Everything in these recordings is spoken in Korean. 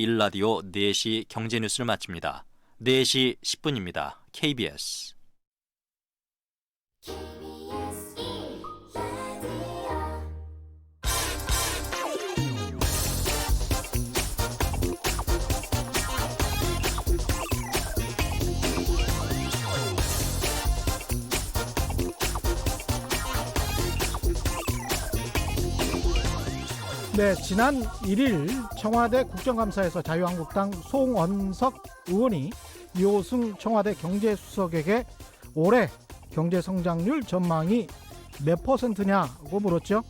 일라디오 4시 경제뉴스를 마칩니다. 4시 10분입니다. KBS 네, 지난 1일 청와대 국정감사에서 자유한국당 송원석 의원이 이호승 청와대 경제수석에게 올해 경제성장률 전망이 몇 %냐고 물었죠.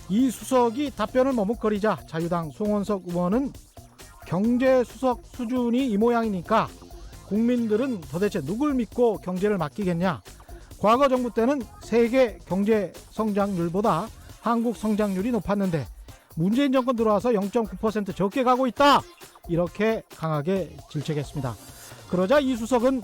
이 수석이 답변을 머뭇거리자 자유당 송원석 의원은 경제수석 수준이 이 모양이니까 국민들은 도대체 누굴 믿고 경제를 맡기겠냐. 과거 정부 때는 세계 경제성장률보다 한국 성장률이 높았는데 문재인 정권 들어와서 0.9% 적게 가고 있다. 이렇게 강하게 질책했습니다. 그러자 이 수석은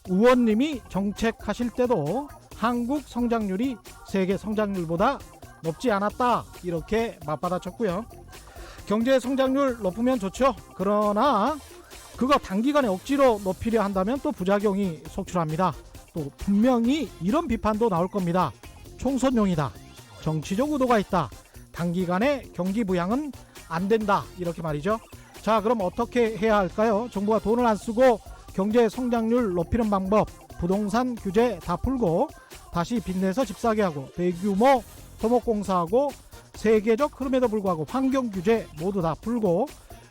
의원님이 정책하실 때도 한국 성장률이 세계 성장률보다 높지 않았다. 이렇게 맞받아쳤고요. 경제 성장률 높으면 좋죠. 그러나 그거 단기간에 억지로 높이려 한다면 또 부작용이 속출합니다. 또 분명히 이런 비판도 나올 겁니다. 총선용이다. 정치적 의도가 있다. 단기간에 경기 부양은 안 된다. 이렇게 말이죠. 자, 그럼 어떻게 해야 할까요? 정부가 돈을 안 쓰고 경제 성장률 높이는 방법, 부동산 규제 다 풀고 다시 빚내서 집 사게 하고 대규모 토목공사하고 세계적 흐름에도 불구하고 환경 규제 모두 다 풀고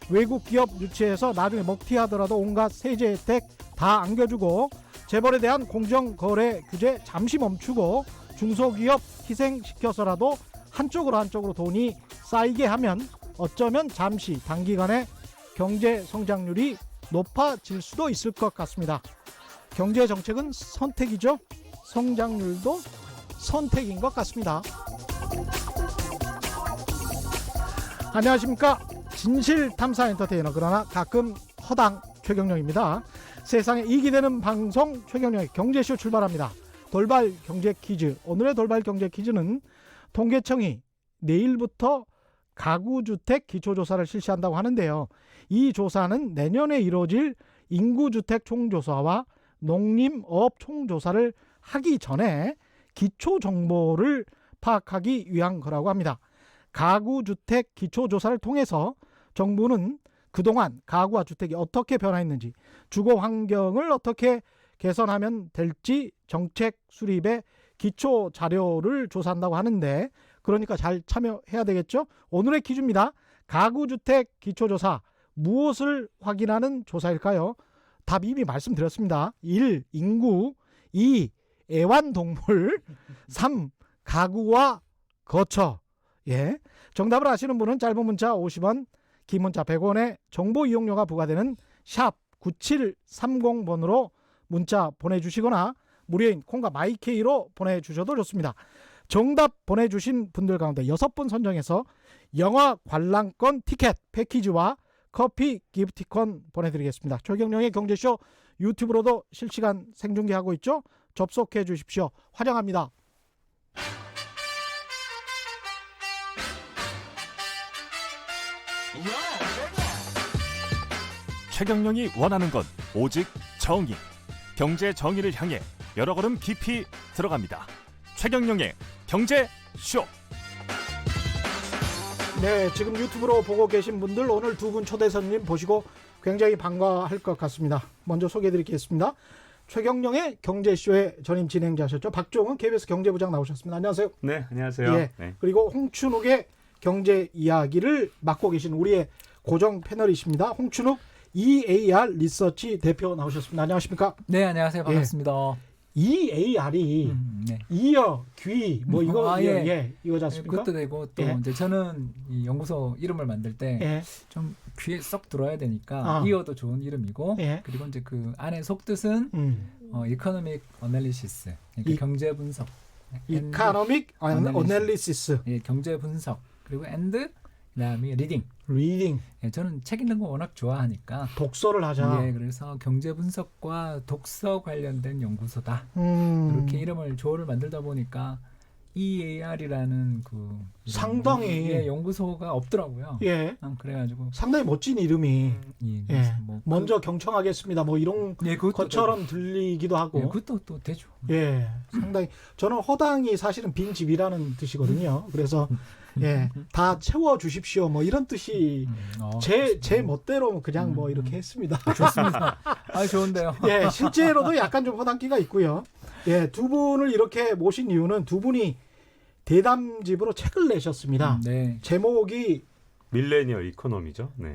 외국 기업 유치해서 나중에 먹튀하더라도 온갖 세제 혜택 다 안겨주고 재벌에 대한 공정거래 규제 잠시 멈추고 중소기업 희생시켜서라도 한쪽으로 돈이 쌓이게 하면 어쩌면 잠시 단기간에 경제 성장률이 높아질 수도 있을 것 같습니다. 경제 정책은 선택이죠. 성장률도 선택인 것 같습니다. 안녕하십니까. 진실탐사 엔터테이너 그러나 가끔 허당 최경영입니다. 세상에 이익이 되는 방송 최경영의 경제쇼 출발합니다. 돌발 경제 퀴즈. 오늘의 돌발 경제 퀴즈는 통계청이 내일부터 가구주택 기초조사를 실시한다고 하는데요. 이 조사는 내년에 이루어질 인구주택 총조사와 농림업 총조사를 하기 전에 기초정보를 파악하기 위한 거라고 합니다. 가구주택 기초조사를 통해서 정부는 그동안 가구와 주택이 어떻게 변화했는지, 주거 환경을 어떻게 개선하면 될지 정책 수립에 기초 자료를 조사한다고 하는데 그러니까 잘 참여해야 되겠죠. 오늘의 퀴즈입니다. 가구주택 기초조사 무엇을 확인하는 조사일까요? 답 이미 말씀드렸습니다. 1. 인구 2. 애완동물 3. 가구와 거처. 예, 정답을 아시는 분은 짧은 문자 50원, 긴 문자 100원에 정보 이용료가 부과되는 샵 9730번으로 문자 보내주시거나 무료인 콩과 마이케이로 보내주셔도 좋습니다. 정답 보내주신 분들 가운데 6분 선정해서 영화 관람권 티켓 패키지와 커피 기프티콘 보내드리겠습니다. 최경영의 경제쇼 유튜브로도 실시간 생중계하고 있죠. 접속해 주십시오. 환영합니다. 최경영이 원하는 건 오직 정의. 경제 정의를 향해 여러 걸음 깊이 들어갑니다. 최경영의 경제쇼. 네, 지금 유튜브로 보고 계신 분들 오늘 두 분 초대 손님 보시고 굉장히 반가워할 것 같습니다. 먼저 소개해드리겠습니다. 최경영의 경제쇼의 전임 진행자셨죠. 박종훈 KBS 경제부장 나오셨습니다. 안녕하세요. 네, 안녕하세요. 예, 네. 그리고 홍춘욱의 경제 이야기를 맡고 계신 우리의 고정 패널이십니다. 홍춘욱 EAR 리서치 대표 나오셨습니다. 안녕하십니까? 네, 안녕하세요. 반갑습니다. EAR이 네. 이어, 귀, 뭐 이거, 이거지 않습니까? 그것도 되고 또 예. 이제 저는 이 연구소 이름을 만들 때 좀 귀에 쏙 들어야 되니까 이어도 좋은 이름이고 그리고 이제 그 안에 속뜻은 이코노믹 어널리시스, 그러니까 경제 분석. 이코노믹 어널리시스. 예, 경제 분석. 그리고 앤드 그다음에 리딩. 예, 저는 책 읽는 거 워낙 좋아하니까 독서를 하자. 예, 그래서 경제 분석과 독서 관련된 연구소다. 이렇게 이름을 조어를 만들다 보니까 EAR이라는 상당히 연구소가 없더라고요. 예. 그래가지고 상당히 멋진 이름이 예. 먼저 경청하겠습니다. 뭐 이런 것처럼 들리기도 하고. 예, 그것도 또 되죠. 예, 상당히 저는 허당이 사실은 빈 집이라는 뜻이거든요. 그래서 예, 다 채워 주십시오. 뭐 이런 뜻이 제 멋대로 그냥 뭐 이렇게 했습니다. 좋습니다. 좋은데요. 예, 실제로도 약간 좀 허당기가 있고요. 예, 두 분을 이렇게 모신 이유는 두 분이 대담집으로 책을 내셨습니다. 네. 제목이 밀레니얼 이코노미죠. 네.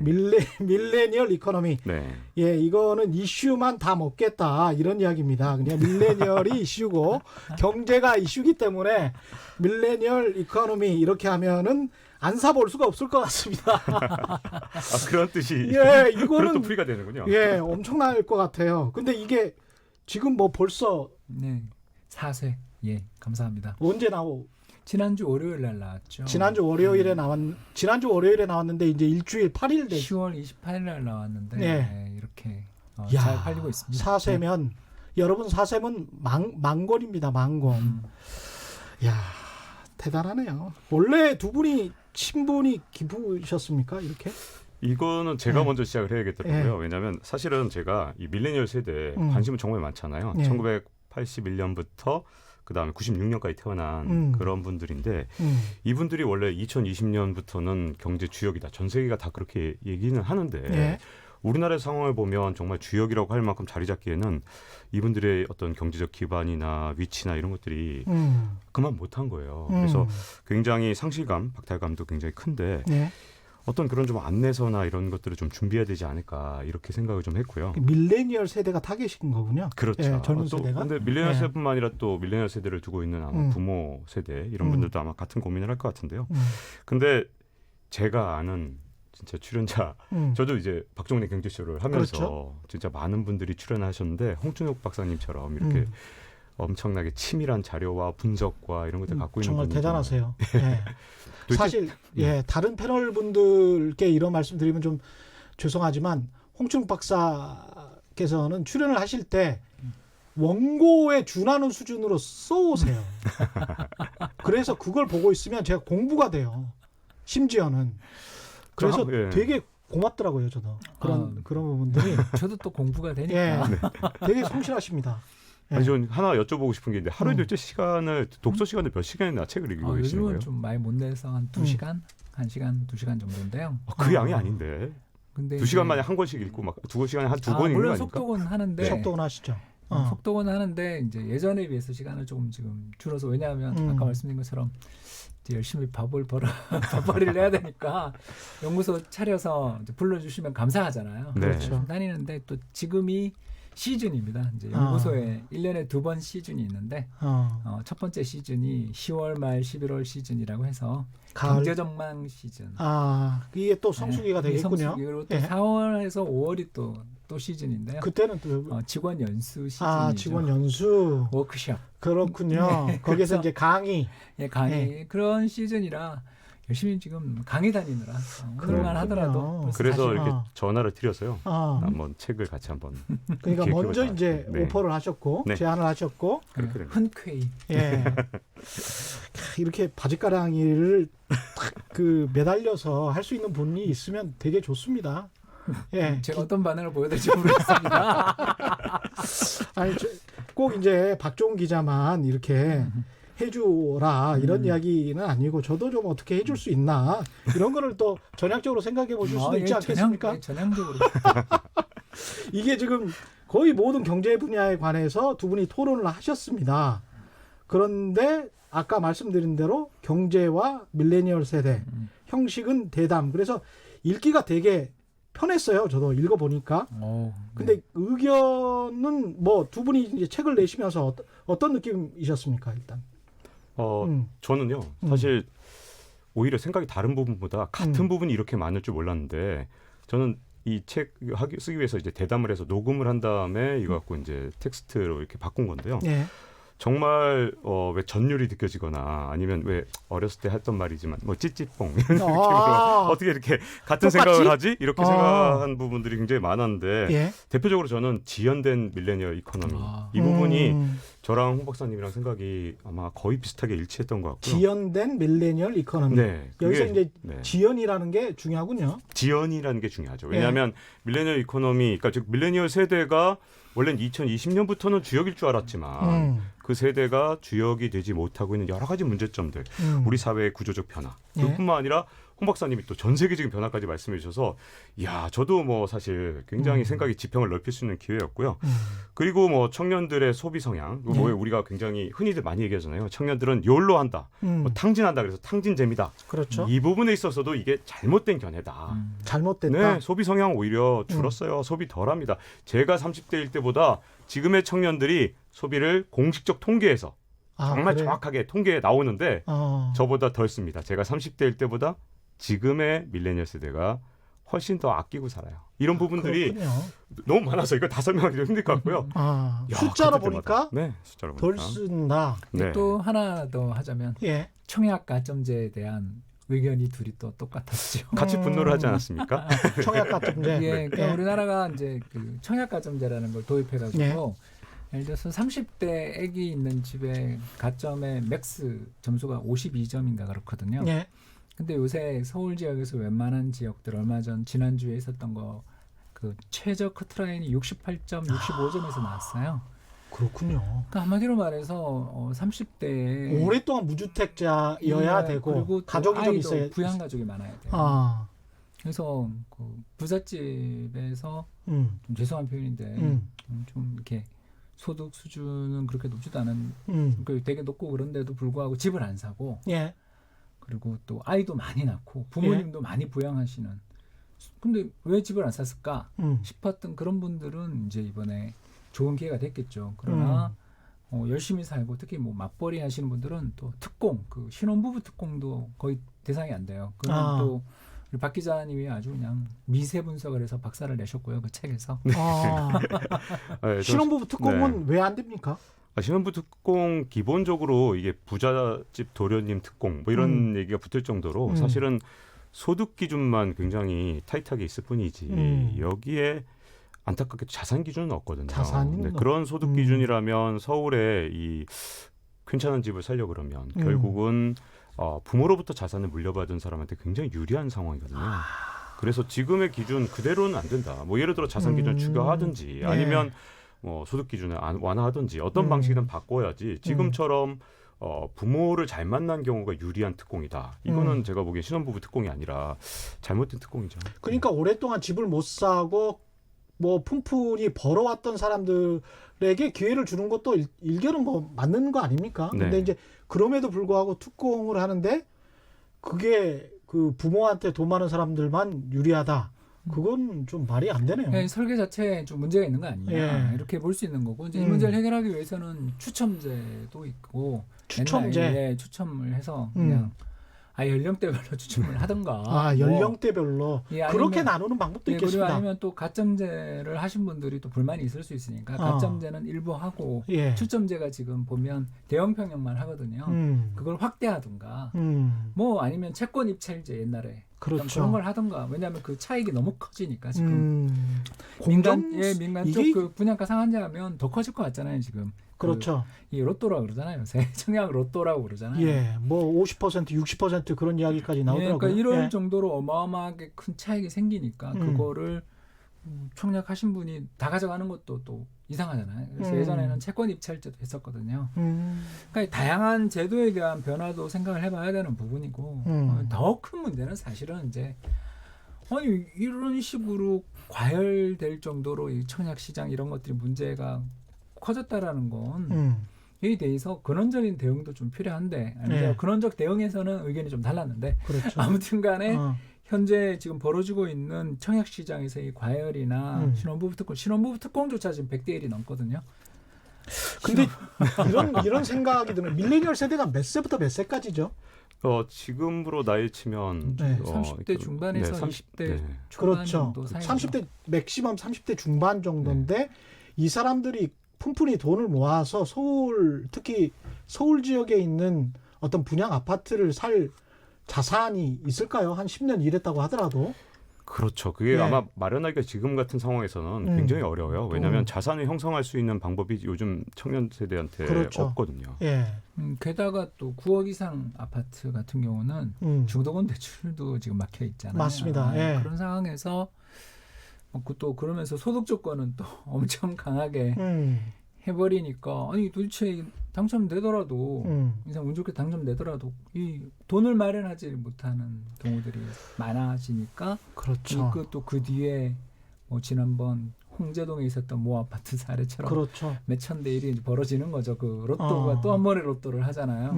밀레니얼 이코노미. 네. 예, 이거는 이슈만 다 먹겠다 이런 이야기입니다. 그냥 밀레니얼이 이슈고 경제가 이슈기 때문에 밀레니얼 이코노미 이렇게 하면은 안 사볼 수가 없을 것 같습니다. 그런 뜻이. 예, 이거는 또 풀이가 되는군요. 예, 엄청날 것 같아요. 근데 이게 지금 뭐 벌써 4세. 예, 감사합니다. 언제 나오? 지난주 월요일 날 나왔죠. 지난주 월요일에 나왔는데 이제 일주일 8일 돼. 10월 28일 날 나왔는데 네. 이렇게 야, 잘 팔리고 있습니다. 사세면 여러분 사세면 망골입니다. 망골. 야, 대단하네요. 원래 두 분이 친분이 깊으셨습니까? 이렇게? 이거는 제가 먼저 시작을 해야겠더라고요. 예. 왜냐하면 사실은 제가 이 밀레니얼 세대에 관심은 정말 많잖아요. 예. 1981년부터 그다음에 96년까지 태어난 그런 분들인데 이분들이 원래 2020년부터는 경제 주역이다. 전 세계가 다 그렇게 얘기는 하는데 예. 우리나라의 상황을 보면 정말 주역이라고 할 만큼 자리 잡기에는 이분들의 어떤 경제적 기반이나 위치나 이런 것들이 그만 못한 거예요. 그래서 굉장히 상실감, 박탈감도 굉장히 큰데 예. 어떤 그런 좀 안내서나 이런 것들을 좀 준비해야 되지 않을까 이렇게 생각을 좀 했고요. 밀레니얼 세대가 타겟인 거군요. 그렇죠. 예, 젊은 세대가. 근데 밀레니얼 세대뿐만 아니라 또 밀레니얼 세대를 두고 있는 아마 부모 세대 이런 분들도 아마 같은 고민을 할 것 같은데요. 근데 제가 아는 진짜 출연자, 저도 이제 박종래 경제쇼를 하면서 그렇죠. 진짜 많은 분들이 출연하셨는데 홍춘욱 박사님처럼 이렇게 엄청나게 치밀한 자료와 분석과 이런 것들 갖고 있는 정말 분이 대단하세요. 예. 사실 다른 패널 분들께 이런 말씀 드리면 좀 죄송하지만 홍춘욱 박사께서는 출연을 하실 때 원고에 준하는 수준으로 써오세요. 그래서 그걸 보고 있으면 제가 공부가 돼요. 심지어는. 그래서 되게 고맙더라고요, 저도. 그런 부분들이. 저도 또 공부가 되니까. 예, 되게 성실하십니다. 아니, 전 하나 여쭤보고 싶은 게 있는데 하루에 도대체 독서 시간을 몇 시간이나 책을 읽고 계시는 거예요? 요즘은 좀 많이 못 내서 한 2시간? 1시간, 2시간 정도인데요. 그 양이 아닌데. 근데 2시간 만에 한 권씩 읽고 막 2시간에 한 2권 읽는 거 물론 아닙니까? 속독은 하는데. 속독은 하시죠. 속독은 하는데 이제 예전에 비해서 시간을 조금 지금 줄어서 왜냐하면 아까 말씀드린 것처럼 이제 열심히 밥벌이를 해야 되니까 연구소 차려서 이제 불러주시면 감사하잖아요. 네. 그렇죠. 다니는데 또 지금이 시즌입니다. 이제 연구소에 1년에 2번 시즌이 있는데 첫 번째 시즌이 10월 말 11월 시즌이라고 해서 가을. 경제전망 시즌. 이게 또 성수기가 되겠군요. 그리고 또 4월에서 5월이 또 시즌인데요. 그때는 또 직원 연수 시즌이죠. 직원 연수. 워크숍. 그렇군요. 거기서 이제 강의. 강의 그런 시즌이라 열심히 지금 강의 다니느라 그런만 하더라도 그래서 이렇게 전화를 드려서요. 한번 책을 같이 한번. 그러니까 먼저 이제 오퍼를 하셨고 제안을 하셨고 흔쾌히. 예. 이렇게 바짓가랑이를 딱 매달려서 할 수 있는 분이 있으면 되게 좋습니다. 예. 제가 어떤 반응을 보여드릴지 모르겠습니다. 아니 꼭 이제 박종훈 기자만 이렇게 해주라 이런 이야기는 아니고 저도 좀 어떻게 해줄 수 있나 이런 거를 또 전향적으로 생각해 보실 수도 있지 않겠습니까? 전향적으로. 이게 지금 거의 모든 경제 분야에 관해서 두 분이 토론을 하셨습니다. 그런데 아까 말씀드린 대로 경제와 밀레니얼 세대 형식은 대담. 그래서 읽기가 되게 편했어요. 저도 읽어보니까. 근데 의견은 뭐 두 분이 이제 책을 내시면서 어떤 느낌이셨습니까? 일단. 저는요. 사실 오히려 생각이 다른 부분보다 같은 부분이 이렇게 많을 줄 몰랐는데 저는 이 책 쓰기 위해서 이제 대담을 해서 녹음을 한 다음에 이거 갖고 이제 텍스트로 이렇게 바꾼 건데요. 네. 정말 왜 전율이 느껴지거나 아니면 왜 어렸을 때 했던 말이지만 뭐 찌찌뽕 이런 느낌으로 어떻게 이렇게 같은 똑같이? 생각을 하지? 이렇게 생각한 부분들이 굉장히 많았는데 예. 대표적으로 저는 지연된 밀레니얼 이코노미 이 부분이 저랑 홍 박사님이랑 생각이 아마 거의 비슷하게 일치했던 것 같고요. 지연된 밀레니얼 이코노미. 네, 여기서 이제 네. 지연이라는 게 중요하군요. 지연이라는 게 중요하죠. 왜냐하면 밀레니얼 이코노미, 그러니까 즉 밀레니얼 세대가 원래는 2020년부터는 주역일 줄 알았지만 그 세대가 주역이 되지 못하고 있는 여러 가지 문제점들, 우리 사회의 구조적 변화, 그뿐만 아니라 홍 박사님이 또 전 세계적인 변화까지 말씀해 주셔서 야, 저도 뭐 사실 굉장히 생각의 지평을 넓힐 수 있는 기회였고요. 그리고 뭐 청년들의 소비 성향, 뭐 우리가 굉장히 흔히들 많이 얘기하잖아요. 청년들은 욜로 한다, 뭐 탕진한다, 그래서 탕진잼이다. 그렇죠. 이 부분에 있어서도 이게 잘못된 견해다. 잘못됐다. 네, 소비 성향 오히려 줄었어요. 소비 덜합니다. 제가 30대일 때보다 지금의 청년들이 소비를 공식적 통계에서 정말 그래요? 정확하게 통계에 나오는데 저보다 덜 씁니다. 제가 30대일 때보다 지금의 밀레니얼 세대가 훨씬 더 아끼고 살아요. 이런 부분들이 그렇군요. 너무 많아서 이거 다 설명하기도 힘들 것 같고요. 야, 숫자로 그때 때마다. 보니까 네, 숫자로 덜 보니까. 쓴다. 네. 또 하나 더 하자면 예. 청약 가점제에 대한 의견이 둘이 또 똑같았죠. 같이 분노를 하지 않았습니까? 청약 가점제. 예, 그러니까 예. 우리나라가 이제 그 청약 가점제라는 걸 도입해가지고 예를 들어서 30대 애기 있는 집에 가점의 맥스 점수가 52점인가 그렇거든요. 예. 근데 요새 서울 지역에서 웬만한 지역들 얼마 전 지난주에 있었던 거 그 최저 커트라인이 68점, 65점에서 나왔어요. 그렇군요. 그러니까 한마디로 말해서 30대에 오랫동안 무주택자여야 되고 그리고 가족이 좀 아이도 있어야 부양 가족이 많아야 돼요. 그래서 그 부잣집에서 좀 죄송한 표현인데 좀 이렇게 소득 수준은 그렇게 높지도 않은 되게 높고 그런데도 불구하고 집을 안 사고 예. 그리고 또 아이도 많이 낳고 부모님도 많이 부양하시는 근데 왜 집을 안 샀을까 싶었던 그런 분들은 이제 이번에 좋은 기회가 됐겠죠. 그러나 열심히 살고 특히 뭐 맞벌이 하시는 분들은 또 특공 그 신혼부부 특공도 거의 대상이 안 돼요. 그건 또 우리 박 기자님이 아주 그냥 미세 분석을 해서 박사를 내셨고요. 그 책에서. 네, 신혼부부 특공은 왜 안 됩니까? 신혼부부 특공 기본적으로 이게 부잣집 도련님 특공 뭐 이런 얘기가 붙을 정도로 사실은 소득 기준만 굉장히 타이트하게 있을 뿐이지 여기에 안타깝게 자산 기준은 없거든요. 자산은 그런 소득 기준이라면 서울에 이 괜찮은 집을 살려고 그러면 결국은 부모로부터 자산을 물려받은 사람한테 굉장히 유리한 상황이거든요. 그래서 지금의 기준 그대로는 안 된다. 뭐 예를 들어 자산 기준을 추가하든지 아니면 뭐 소득 기준을 완화하든지 어떤 방식이든 바꿔야지 지금처럼 부모를 잘 만난 경우가 유리한 특공이다. 이거는 제가 보기엔 신혼부부 특공이 아니라 잘못된 특공이죠. 그러니까 오랫동안 집을 못 사고 뭐 푼푼히 벌어왔던 사람들에게 기회를 주는 것도 일견은 뭐 맞는 거 아닙니까? 네. 근데 이제 그럼에도 불구하고 특공을 하는데 그게 그 부모한테 돈 많은 사람들만 유리하다. 그건 좀 말이 안 되네요. 네, 설계 자체에 좀 문제가 있는 거 아니냐 이렇게 볼 수 있는 거고 이제 이 문제를 해결하기 위해서는 추첨제도 있고 추첨제 추첨을 해서 그냥 연령대별로 추첨을 하든가 연령대별로 그렇게 나누는 방법도 있겠습니다. 그리고 아니면 또 가점제를 하신 분들이 또 불만이 있을 수 있으니까 가점제는 일부 하고 추첨제가 지금 보면 대형 평형만 하거든요. 그걸 확대하든가 뭐 아니면 채권 입찰제 옛날에 그렇죠. 그런 걸 하든가 왜냐하면 그 차익이 너무 커지니까 지금 민간 쪽 그 분양가 상한제하면 더 커질 것 같잖아요 지금. 그렇죠. 이 로또라고 그러잖아요. 청약 로또라고 그러잖아요. 예, 뭐 50%, 60% 그런 이야기까지 나오더라고요. 그러니까 이럴 정도로 어마어마하게 큰 차익이 생기니까 그거를 청약하신 분이 다 가져가는 것도 또 이상하잖아요. 그래서 예전에는 채권 입찰제도 했었거든요. 그러니까 다양한 제도에 대한 변화도 생각을 해봐야 되는 부분이고 더 큰 문제는 사실은 이제 아니 이런 식으로 과열될 정도로 이 청약 시장 이런 것들이 문제가 커졌다라는 건 여기에 대해서 근원적인 대응도 좀 필요한데 근원적 대응에서는 의견이 좀 달랐는데 그렇죠. 아무튼 간에 현재 지금 벌어지고 있는 청약 시장에서의 과열이나 신혼부부 특공조차 지금 100대 1이 넘거든요. 근데 이런 생각이 드는 밀레니얼 세대가 몇 세부터 몇 세까지죠? 지금으로 나이 치면 30대 중반에서 30대 초반 그렇죠. 정도 사이 30대 맥시멈 30대 중반 정도인데 이 사람들이 푼푼히 돈을 모아서 특히 서울 지역에 있는 어떤 분양 아파트를 살 자산이 있을까요? 한 10년 일했다고 하더라도. 그렇죠. 그게 예. 아마 마련하기가 지금 같은 상황에서는 굉장히 어려워요. 왜냐하면 자산을 형성할 수 있는 방법이 요즘 청년 세대한테 그렇죠. 없거든요. 예. 게다가 또 9억 이상 아파트 같은 경우는 중도금 대출도 지금 막혀 있잖아요. 맞습니다. 예. 그런 상황에서 또 그러면서 소득 조건은 또 엄청 강하게 해버리니까 아니 도대체 당첨되더라도 인상 운 좋게 당첨되더라도 이 돈을 마련하지 못하는 경우들이 많아지니까 그렇죠. 또 그 뒤에 뭐 지난번 홍제동에 있었던 모 아파트 사례처럼 그렇죠. 몇천 대 1이 벌어지는 거죠. 그 로또가 또 한 번에 로또를 하잖아요.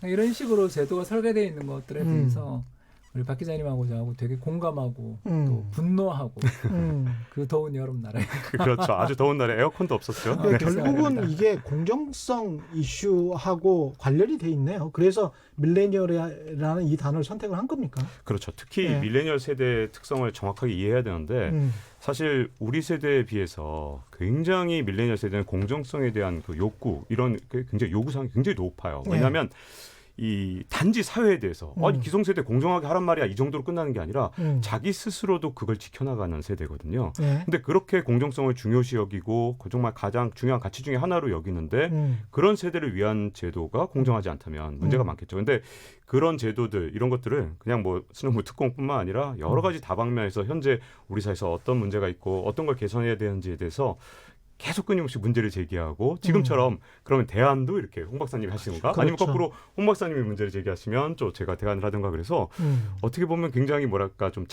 이런 식으로 제도가 설계되어 있는 것들에 대해서 우리 박 기자님하고 저하고 되게 공감하고 또 분노하고 그 더운 여름 날에 그렇죠. 아주 더운 날에 에어컨도 없었죠. 네. 결국은 이게 공정성 이슈하고 관련이 돼 있네요. 그래서 밀레니얼이라는 이 단어를 선택을 한 겁니까? 그렇죠. 특히 예. 밀레니얼 세대의 특성을 정확하게 이해해야 되는데 사실 우리 세대에 비해서 굉장히 밀레니얼 세대는 공정성에 대한 그 욕구 이런 게 굉장히 요구사항이 굉장히 높아요. 왜냐하면 이 단지 사회에 대해서 기성세대 공정하게 하란 말이야 이 정도로 끝나는 게 아니라 자기 스스로도 그걸 지켜나가는 세대거든요. 근데 그렇게 공정성을 중요시 여기고 정말 가장 중요한 가치 중에 하나로 여기는데 그런 세대를 위한 제도가 공정하지 않다면 문제가 많겠죠. 근데 그런 제도들 이런 것들을 그냥 뭐 신혼부 특공뿐만 아니라 여러 가지 다방면에서 현재 우리 사회에서 어떤 문제가 있고 어떤 걸 개선해야 되는지에 대해서 계속 끊임없이 문제를 제기하고 지금처럼 그러면 대안도 이렇게 홍 박사님이 하시는 건가? 그렇죠. 아니면 거꾸로 홍 박사님이 문제를 제기하시면 또 제가 대안을 하든가 그래서 어떻게 보면 굉장히 뭐랄까 좀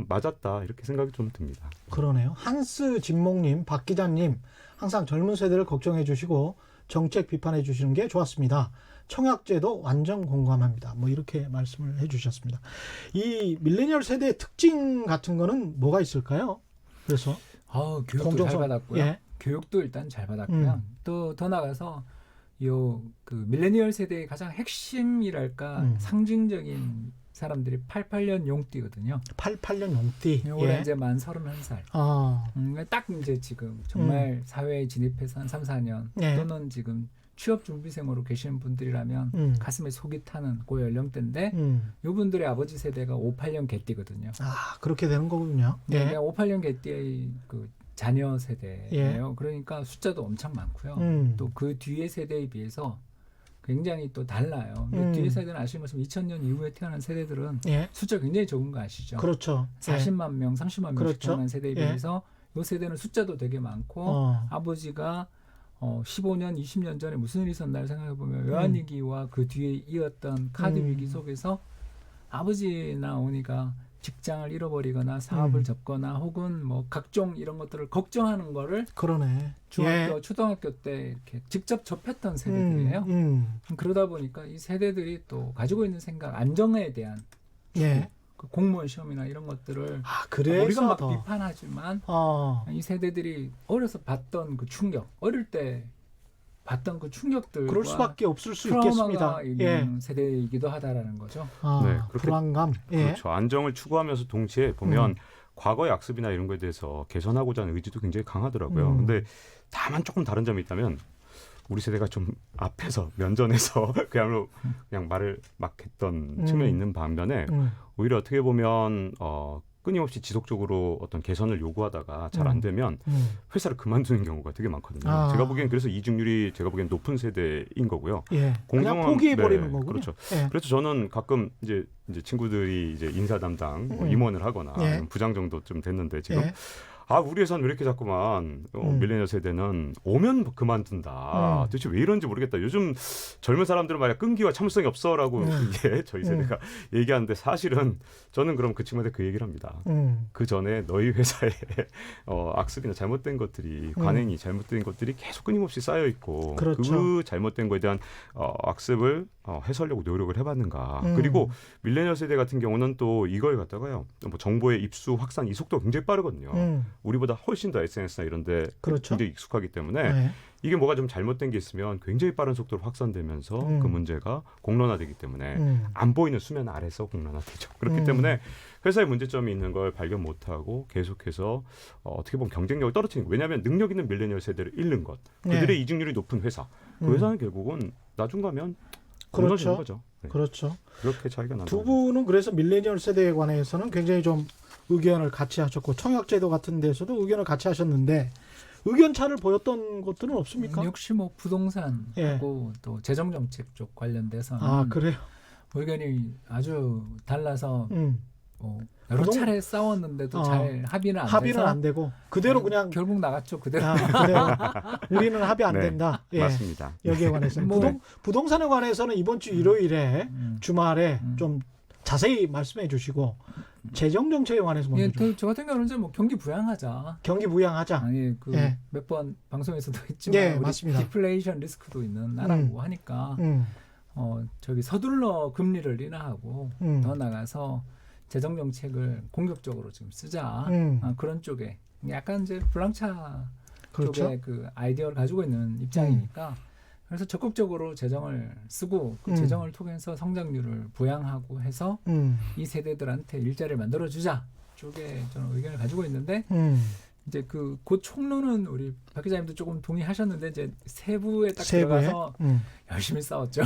맞았다 이렇게 생각이 좀 듭니다. 그러네요. 한스 진목님, 박 기자님 항상 젊은 세대를 걱정해 주시고 정책 비판해 주시는 게 좋았습니다. 청약제도 완전 공감합니다. 뭐 이렇게 말씀을 해 주셨습니다. 이 밀레니얼 세대의 특징 같은 거는 뭐가 있을까요? 그래서 교육도 공정성. 잘 받았고요. 예. 교육도 일단 잘 받았고요. 또 더 나가서 그 밀레니얼 세대의 가장 핵심이랄까 상징적인 사람들이 88년 용띠거든요. 88년 용띠. 올해 예. 이제 만 31살. 딱 이제 지금 정말 사회에 진입해서 한 3, 4년 예. 또는 지금 취업 준비생으로 계시는 분들이라면 가슴에 속이 타는 그 연령대인데 이분들의 아버지 세대가 58년 개띠거든요. 그렇게 되는 거군요. 네, 예. 58년 개띠의 그 자녀 세대예요. 예. 그러니까 숫자도 엄청 많고요. 또 그 뒤의 세대에 비해서 굉장히 또 달라요. 뒤의 세대는 아시는 것처럼 2000년 이후에 태어난 세대들은 예. 숫자 굉장히 적은 거 아시죠? 그렇죠. 40만 명, 30만 명씩 그렇죠. 태어난 세대에 예. 비해서 이 세대는 숫자도 되게 많고 아버지가 15년, 20년 전에 무슨 일이 있었나를 생각해보면 외환위기와 그 뒤에 이었던 카드 위기 속에서 아버지나 어머니가 직장을 잃어버리거나 사업을 접거나 혹은 뭐 각종 이런 것들을 걱정하는 거를 그러네. 중학교, 예. 초등학교 때 이렇게 직접 접했던 세대들이에요. 그러다 보니까 이 세대들이 또 가지고 있는 생각, 안정에 대한 예. 그 공무원 시험이나 이런 것들을 그래서 우리가 막 더. 비판하지만 이 세대들이 어려서 봤던 그 충격, 어릴 때 봤던 그 충격들과 그럴 수밖에 없을 수 트라우마가 있겠습니다. 있는 예. 세대이기도 하다라는 거죠. 네, 그렇게- 불안감. 예. 그렇죠. 안정을 추구하면서 동시에 보면 과거의 악습이나 이런 거에 대해서 개선하고자 하는 의지도 굉장히 강하더라고요. 근데 다만 조금 다른 점이 있다면 우리 세대가 좀 앞에서 면전에서 그야말로 그냥 말을 막 했던 측면이 있는 반면에 오히려 어떻게 보면 끊임없이 지속적으로 어떤 개선을 요구하다가 잘 안 되면 회사를 그만두는 경우가 되게 많거든요. 제가 보기엔 그래서 이직률이 제가 보기엔 높은 세대인 거고요. 예. 그냥 공정한- 포기해 버리는 네, 거군요. 그렇죠. 예. 그래서 저는 가끔 이제 친구들이 이제 인사 담당 뭐 임원을 하거나 예. 아니면 부장 정도 좀 됐는데 지금 예. 우리 회사는 왜 이렇게 자꾸만 밀레니얼 세대는 오면 그만둔다. 도대체 왜 이런지 모르겠다. 요즘 젊은 사람들은 말이야 끈기와 참을성이 없어라고 이제 저희 세대가 얘기하는데 사실은 저는 그럼 그 친구한테 그 얘기를 합니다. 그 전에 너희 회사에 악습이나 잘못된 것들이 관행이 잘못된 것들이 계속 끊임없이 쌓여 있고 그렇죠. 그 잘못된 거에 대한 악습을 해소하려고 노력을 해봤는가. 그리고 밀레니얼 세대 같은 경우는 또 이걸 갖다가요. 뭐 정보의 입수 확산 이 속도가 굉장히 빠르거든요. 우리보다 훨씬 더 SNS나 이런 데 그렇죠. 굉장히 익숙하기 때문에 예. 이게 뭐가 좀 잘못된 게 있으면 굉장히 빠른 속도로 확산되면서 그 문제가 공론화되기 때문에 안 보이는 수면 아래서 공론화되죠. 그렇기 때문에 회사에 문제점이 있는 걸 발견 못하고 계속해서 어떻게 보면 경쟁력을 떨어뜨리는 거예요. 왜냐하면 능력 있는 밀레니얼 세대를 잃는 것. 그들의 이직률이 높은 회사. 그 회사는 결국은 나중 가면 그렇죠. 무너지는 거죠. 네. 그렇죠. 그렇게 차이가 나는 두 분은 그래서 밀레니얼 세대에 관해서는 굉장히 좀 의견을 같이 하셨고 청약제도 같은 데서도 의견을 같이 하셨는데 의견 차를 보였던 것들은 없습니까? 역시 뭐 부동산하고 예. 또 재정정책 쪽 관련돼서는 아 그래요? 의견이 아주 달라서 여러 부동- 차례 싸웠는데도 잘 합의는 안 합의는 돼서 안 되고 그대로 그냥 결국 나갔죠. 그대로. 그대로 우리는 합의 안 네, 된다. 예. 맞습니다. 여기에 관해서 뭐- 부동산에 관해서는 이번 주 일요일에 주말에 좀 자세히 말씀해 주시고 재정 정책에 관해서 먼저 예, 좀 저 같은 경우는 이제 뭐 경기 부양하자. 경기 부양하자. 아니 그 예. 몇 번 방송에서도 했지만 예, 우리 맞습니다. 디플레이션 리스크도 있는 나라고 하니까 저기 서둘러 금리를 인하하고 더 나가서 재정 정책을 공격적으로 지금 쓰자. 그런 쪽에 약간 이제 블랑차 그렇죠. 쪽에 그 아이디어를 가지고 있는 입장이니까 그래서 적극적으로 재정을 쓰고 그 재정을 통해서 성장률을 부양하고 해서 이 세대들한테 일자리를 만들어주자 쪽에 저는 의견을 가지고 있는데 이제 그 총론은 우리 박 기자님도 조금 동의하셨는데 이제 세부에 딱 들어가서 열심히 싸웠죠.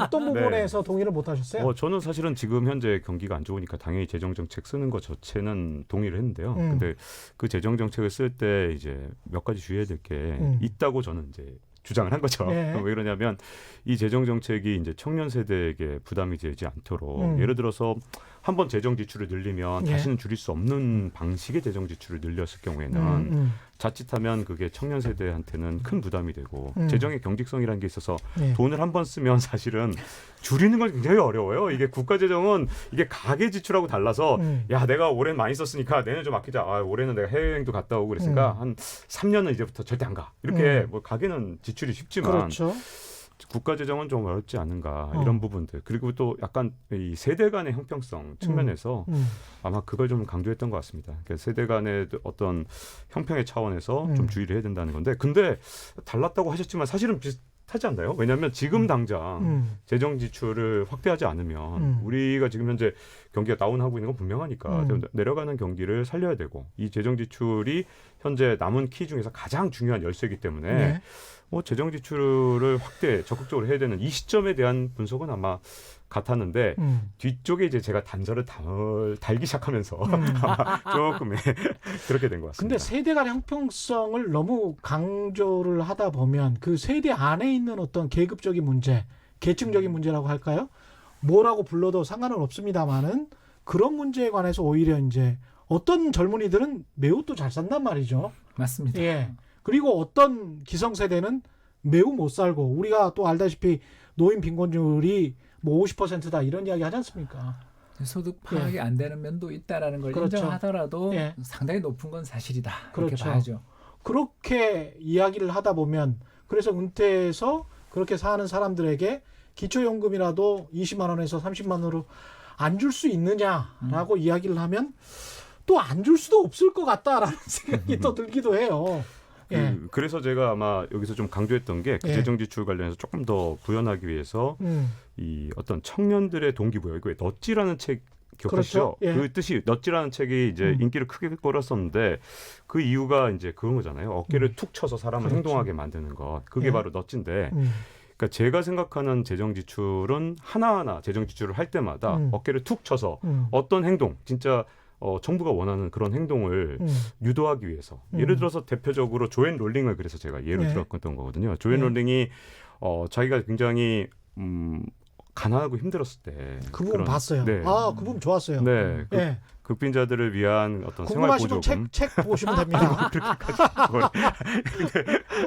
어떤 부분에서 동의를 못 하셨어요? 저는 사실은 지금 현재 경기가 안 좋으니까 당연히 재정 정책 쓰는 것 자체는 동의를 했는데요. 근데 그 재정 정책을 쓸 때 이제 몇 가지 주의해야 될 게 있다고 저는 이제 주장을 한 거죠. 네. 왜 그러냐면 이 재정 정책이 이제 청년 세대에게 부담이 되지 않도록 예를 들어서 한번 재정 지출을 늘리면 예. 다시는 줄일 수 없는 방식의 재정 지출을 늘렸을 경우에는 자칫하면 그게 청년 세대한테는 큰 부담이 되고 재정의 경직성이라는 게 있어서 예. 돈을 한 번 쓰면 사실은 줄이는 건 굉장히 어려워요. 이게 국가 재정은 이게 가계 지출하고 달라서 야 내가 올해는 많이 썼으니까 내년 좀 아끼자. 올해는 내가 해외여행도 갔다 오고 그랬으니까 한 3년은 이제부터 절대 안 가. 이렇게 뭐 가계는 지출이 쉽지만 그렇죠. 국가 재정은 좀 어렵지 않은가 이런 부분들. 그리고 또 약간 이 세대 간의 형평성 측면에서 아마 그걸 좀 강조했던 것 같습니다. 그러니까 세대 간의 어떤 형평의 차원에서 좀 주의를 해야 된다는 건데 근데 달랐다고 하셨지만 사실은 비슷하지 않나요? 왜냐하면 지금 당장 재정 지출을 확대하지 않으면 우리가 지금 현재 경기가 다운하고 있는 건 분명하니까 내려가는 경기를 살려야 되고 이 재정 지출이 현재 남은 키 중에서 가장 중요한 열쇠이기 때문에 네. 재정 지출을 확대 적극적으로 해야 되는 이 시점에 대한 분석은 아마 같았는데 뒤쪽에 이제 제가 단서를 달기 시작하면서 아마 조금 그렇게 된 것 같습니다. 근데 세대 간 형평성을 너무 강조를 하다 보면 그 세대 안에 있는 어떤 계급적인 문제, 계층적인 문제라고 할까요? 뭐라고 불러도 상관은 없습니다만은 그런 문제에 관해서 오히려 이제 어떤 젊은이들은 매우 또 잘 산단 말이죠. 맞습니다. 예. 그리고 어떤 기성세대는 매우 못 살고 우리가 또 알다시피 노인 빈곤율이 뭐 50%다 이런 이야기 하지 않습니까? 소득 파악이 안 되는 면도 있다라는 걸 그렇죠. 인정하더라도 예. 상당히 높은 건 사실이다. 그렇죠. 그렇게 봐야죠. 그렇게 이야기를 하다 보면 그래서 은퇴해서 그렇게 사는 사람들에게 기초연금이라도 20만 원에서 30만 원으로 안 줄 수 있느냐라고 이야기를 하면 또 안 줄 수도 없을 것 같다라는 생각이 또 들기도 해요. 예. 그래서 제가 아마 여기서 좀 강조했던 게 그 예. 재정 지출 관련해서 조금 더 부연하기 위해서 이 어떤 청년들의 동기부여 이거 넛지라는 책 기억하시죠? 그렇죠. 예. 그 뜻이 넛지라는 책이 이제 인기를 크게 끌었었는데 그 이유가 이제 그런 거잖아요. 어깨를 툭 쳐서 사람을 그렇죠. 행동하게 만드는 것. 그게 예. 바로 넛지인데 그러니까 제가 생각하는 재정 지출은 하나하나 재정 지출을 할 때마다 어깨를 툭 쳐서 어떤 행동 진짜 정부가 원하는 그런 행동을 유도하기 위해서 예를 들어서 대표적으로 조앤 롤링을 그래서 제가 예로 네. 들었던 거거든요. 조앤 네. 롤링이 자기가 굉장히 가난하고 힘들었을 때 그 부분 봤어요. 네. 아, 그 부분 좋았어요. 네, 예. 극빈자들을 위한 어떤 생활 궁금하시면 보조금 책 보시면 됩니다.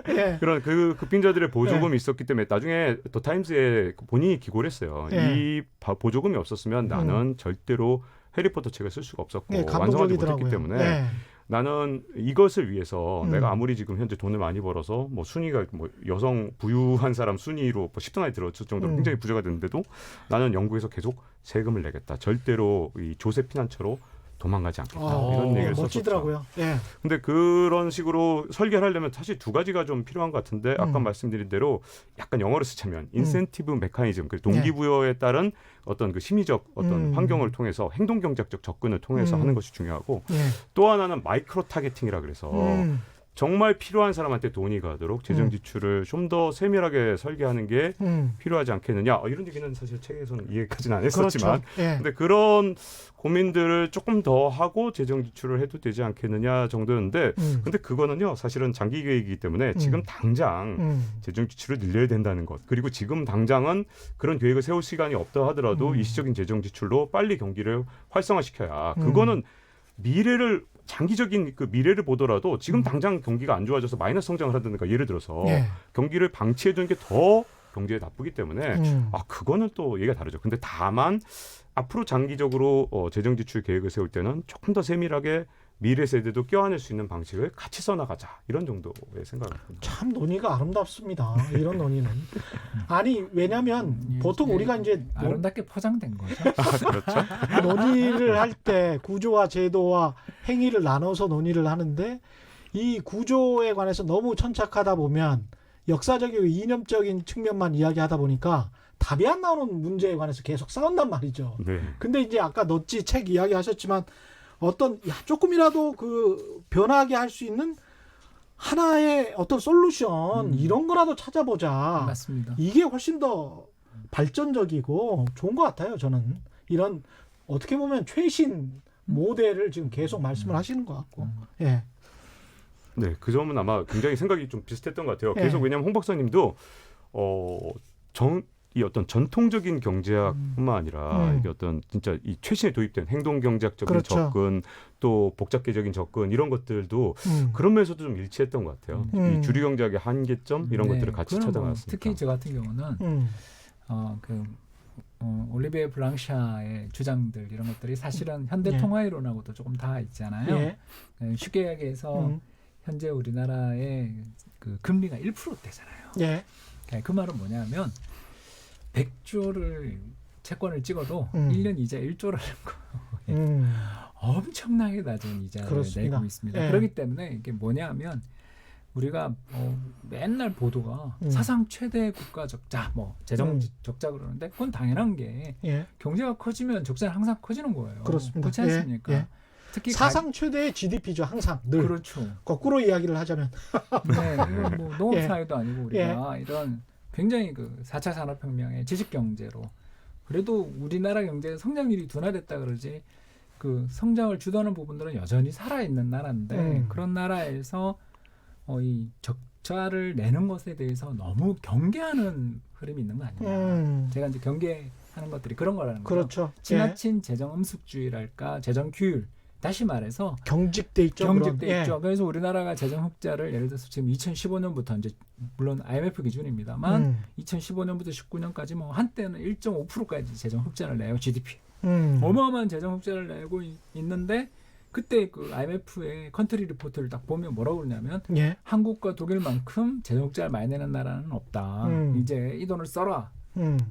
예. 그런 그 극빈자들의 보조금이 있었기 때문에 나중에 더 타임스에 본인이 기고를 했어요. 예. 이 보조금이 없었으면 나는 절대로 해리포터 책을 쓸 수가 없었고 예, 완성하지 감동적이더라고요. 못했기 때문에 예. 나는 이것을 위해서 내가 아무리 지금 현재 돈을 많이 벌어서 뭐 순위가 뭐 여성 부유한 사람 순위로 뭐 10등 안에 들어왔을 정도로 굉장히 부자가 됐는데도 나는 영국에서 계속 세금을 내겠다. 절대로 이 조세 피난처로 도망가지 않겠다. 이런 얘기를 썼었죠. 멋지더라고요. 예. 근데 그런 식으로 설계를 하려면 사실 두 가지가 좀 필요한 것 같은데 아까 말씀드린 대로 약간 영어로 쓰자면 인센티브 메커니즘, 그 동기부여에 따른 어떤 그 심리적 어떤 환경을 통해서 행동 경제적 접근을 통해서 하는 것이 중요하고 예. 또 하나는 마이크로 타겟팅이라 그래서 정말 필요한 사람한테 돈이 가도록 재정 지출을 좀 더 세밀하게 설계하는 게 필요하지 않겠느냐. 이런 얘기는 사실 책에서는 이해까지는 안 했었지만 그렇죠. 예. 근데 그런 고민들을 조금 더 하고 재정 지출을 해도 되지 않겠느냐 정도였는데 근데 그거는요 사실은 장기 계획이기 때문에 지금 당장 재정 지출을 늘려야 된다는 것 그리고 지금 당장은 그런 계획을 세울 시간이 없다 하더라도 일시적인 재정 지출로 빨리 경기를 활성화시켜야 그거는 미래를 장기적인 그 미래를 보더라도 지금 당장 경기가 안 좋아져서 마이너스 성장을 한다든가 예를 들어서 예. 경기를 방치해 두는 게 더 경제에 나쁘기 때문에 그거는 또 얘기가 다르죠. 근데 다만 앞으로 장기적으로 재정 지출 계획을 세울 때는 조금 더 세밀하게 미래 세대도 껴안을 수 있는 방식을 같이 써나가자 이런 정도의 생각입니다. 참 논의가 아름답습니다. 이런 논의는. 아니 왜냐하면 보통 우리가 이제 아름답게 포장된 거죠. 그렇죠. 논의를 할 때 구조와 제도와 행위를 나눠서 논의를 하는데 이 구조에 관해서 너무 천착하다 보면 역사적이고 이념적인 측면만 이야기하다 보니까 답이 안 나오는 문제에 관해서 계속 싸운단 말이죠. 네. 근데 이제 아까 너찌 책 이야기하셨지만 어떤 조금이라도 그 변하게 할 수 있는 하나의 어떤 솔루션 이런 거라도 찾아보자. 맞습니다. 이게 훨씬 더 발전적이고 좋은 것 같아요. 저는 이런 어떻게 보면 최신 모델을 지금 계속 말씀을 하시는 것 같고. 예. 네, 그 점은 아마 굉장히 생각이 좀 비슷했던 것 같아요. 예. 계속 왜냐하면 홍 박사님도 이 어떤 전통적인 경제학뿐만 아니라 이게 어떤 진짜 이 최신에 도입된 행동 경제학적인 그렇죠. 접근 또 복잡계적인 접근 이런 것들도 그런 면에서도 좀 일치했던 것 같아요. 이 주류 경제학의 한계점 이런 것들을 같이 찾아봤습니다. 특히 저 같은 경우는 올리비에 블랑샤의 주장들 이런 것들이 사실은 현대 통화이론하고도 조금 다 있잖아요. 예. 쉽게 이야기해서 현재 우리나라의 그 금리가 1%대잖아요. 예. 그 말은 뭐냐면 100조를 채권을 찍어도 1년 이자 1조라는 거예요. 엄청나게 낮은 이자를 그렇습니다. 내고 있습니다. 예. 그렇기 때문에 이게 뭐냐면 우리가 맨날 보도가 사상 최대 국가 적자, 재정 적자 그러는데 그건 당연한 게 예. 경제가 커지면 적자는 항상 커지는 거예요. 그렇습니다. 그렇지 않습니까? 예. 특히 사상 최대의 GDP죠. 항상 늘. 그렇죠. 거꾸로 이야기를 하자면. 네, 뭐 농업 사회도 아니고 우리가 이런 굉장히 그 4차 산업혁명의 지식경제로 그래도 우리나라 경제 성장률이 둔화됐다 그러지 그 성장을 주도하는 부분들은 여전히 살아있는 나라인데 그런 나라에서 이 적자를 내는 것에 대해서 너무 경계하는 흐름이 있는 거 아니냐. 제가 이제 경계하는 것들이 그런 거라는 거죠. 그렇죠. 지나친 재정 음숙주의랄까 재정 규율 다시 말해서 경직돼 있죠. 경직돼 있죠. 그래서 우리나라가 재정 흑자를 예를 들어서 지금 2015년부터 이제 물론 IMF 기준입니다만 2015년부터 19년까지 뭐 한때는 1.5%까지 재정 흑자를 내요. GDP. 어마어마한 재정 흑자를 내고 있는데 그때 그 IMF의 컨트리 리포트를 딱 보면 뭐라고 그러냐면 한국과 독일만큼 재정 흑자를 많이 내는 나라는 없다. 이제 이 돈을 써라.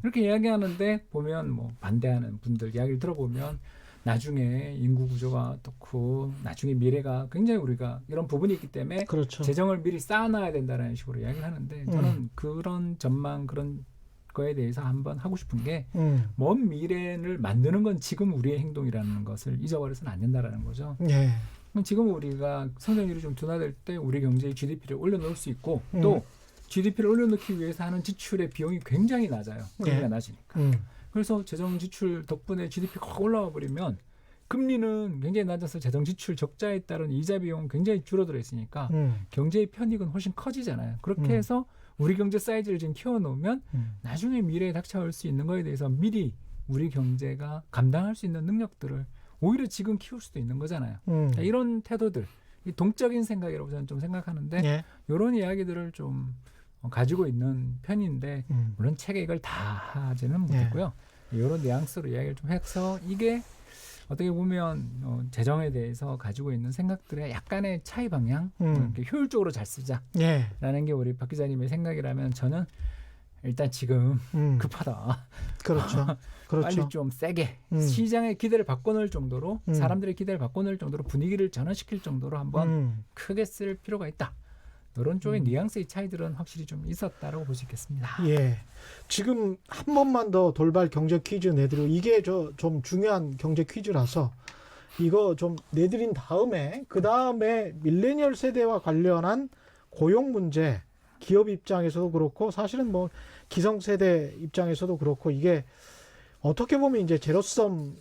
이렇게 이야기하는데 보면 뭐 반대하는 분들 이야기를 들어보면 나중에 인구 구조가 어떻고 나중에 미래가 굉장히 우리가 이런 부분이 있기 때문에 그렇죠. 재정을 미리 쌓아놔야 된다는 식으로 이야기를 하는데 저는 그런 전망 그런 거에 대해서 한번 하고 싶은 게 먼 미래를 만드는 건 지금 우리의 행동이라는 것을 잊어버려서는 안 된다라는 거죠. 예. 지금 우리가 성장률이 좀 둔화될 때 우리 경제의 GDP를 올려놓을 수 있고 또 GDP를 올려놓기 위해서 하는 지출의 비용이 굉장히 낮아요. 금리가 낮으니까. 그래서 재정 지출 덕분에 GDP가 확 올라와 버리면 금리는 굉장히 낮아서 재정 지출 적자에 따른 이자 비용은 굉장히 줄어들어 있으니까 경제의 편익은 훨씬 커지잖아요. 그렇게 해서 우리 경제 사이즈를 지금 키워놓으면 나중에 미래에 닥쳐올 수 있는 거에 대해서 미리 우리 경제가 감당할 수 있는 능력들을 오히려 지금 키울 수도 있는 거잖아요. 이런 태도들, 이 동적인 생각이라고 저는 좀 생각하는데 이런 이야기들을 좀 가지고 있는 편인데 물론 책에 이걸 다 하지는 못했고요. 이런 뉘앙스로 이야기를 좀 해서 이게 어떻게 보면 재정에 대해서 가지고 있는 생각들의 약간의 차이 방향 이렇게 효율적으로 잘 쓰자라는 게 우리 박 기자님의 생각이라면 저는 일단 지금 급하다. 그렇죠. 빨리 좀 세게 시장의 기대를 바꿔놓을 정도로 사람들의 기대를 바꿔놓을 정도로 분위기를 전환시킬 정도로 한번 크게 쓸 필요가 있다. 이런 쪽의 뉘앙스의 차이들은 확실히 좀 있었다라고 볼 수 있겠습니다. 예. 지금 한 번만 더 돌발 경제 퀴즈 내드리고 이게 좀 중요한 경제 퀴즈라서 이거 좀 내드린 다음에 그 다음에 밀레니얼 세대와 관련한 고용 문제, 기업 입장에서도 그렇고 사실은 뭐 기성세대 입장에서도 그렇고 이게 어떻게 보면 이제 제로섬